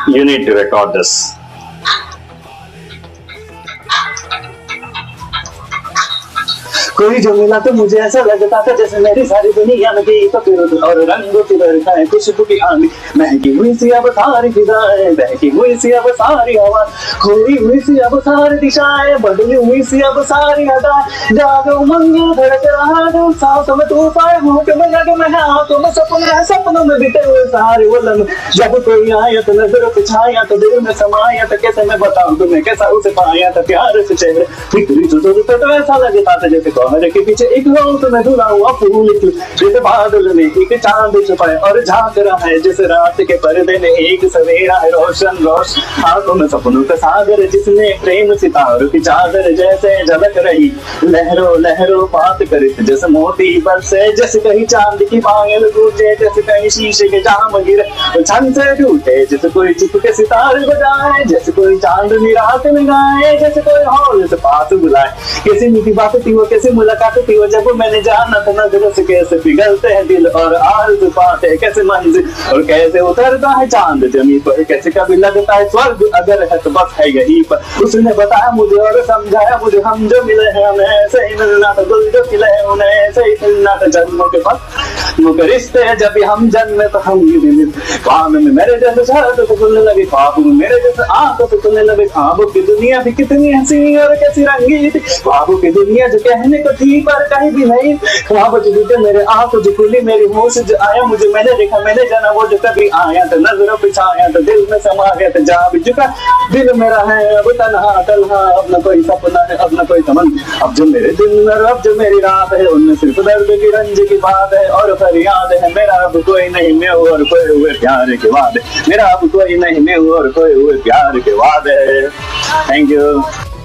You need to record this. कोई जो मिला तो मुझे ऐसा लगता था जैसे मेरी सारी दुनिया में गई तो फिर और रंगों की बरखा है खुशबू की आंधी महकी हुई सी अब सारी फिजाएं बहकी हुई सी अब सारी हवा खोई हुई सी अब सारी दिशाएं बदली हुई सी अब सारी अदाएं जागो मंगो धड़क रहा जो सांसों में तूफान होठ में लगे मैं आंखों में सपनों में बीते हुए सारे वो लम्हे जब कोई आया तो नजरों पे छाया तो दिल में समाया तो कैसे मैं बताऊं तुम्हें कैसा उसे पाया तो प्यार से चेहरे फिक्री तो ऐसा लगता था जैसे कोहरे के पीछे एक रोज में धुला हुआ फूल जैसे बादल में एक चांद छुपाए और झांक रहा है जैसे रात के पर्दे में एक सवेरा है रोशन रोशन हाथों में सपनों का सागर जिसने प्रेम सितारों की चादर जैसे झलक रही लहरों लहरों बात करे जैसे मोती बरसे जैसे कहीं चांद की पायल गूंजे जैसे कहीं शीशे के जाम गिरे छन से टूटे जैसे कोई चुप के सितारे बजाए जैसे कोई चांदनी रात में गाए जैसे कोई हौल से पास बुलाए कैसी मीठी बात थी वो कैसी मुलाकात थी वो जब मैंने जाना था नजरों से कैसे पिघलते हैं दिल और आरज़ू पाते हैं कैसे मंजिल और कैसे उतरता है चांद जमीन पर कैसे कभी लगता है स्वर्ग अगर है तो बस है यहीं पर उसने बताया मुझे और समझाया मुझे हम जो मिले हैं हमें ऐसे ही मिलना था दिल जो खिले हैं उन्हें ऐसे ही मिलना था जन्मों के पास मुझे रिश्ते हैं जब भी हम जन्मे तो हम ही मिले ख्वाब में मेरे जैसे शहर तो खुलने लगे ख्वाब में मेरे जैसे आंखों से खुलने लगे ख्वाबों की दुनिया भी कितनी हंसी और कैसी रंगीन थी ख्वाबों की दुनिया जो कहने को थी पर कहीं भी नहीं ख्वाब जो टूटे मेरे आंखों जो खुली मेरी होश जो आया मुझे मैंने देखा मैंने जाना वो जो कभी आया तो नजरों पे छाया तो दिल में समा गया तो जहाँ भी झुका दिल मेरा है अब तन्हा तन्हा अब न कोई सपना है अब न कोई तमन अब जो मेरे दिन और अब जो मेरी रात है उनमें सिर्फ दर्द की रंज की बात है और फरियाद है मेरा अब कोई नहीं मैं हूँ और कोई हुए प्यार के वादे मेरा अब कोई नहीं मैं हूँ और कोई हुए प्यार के वादे। Thank you.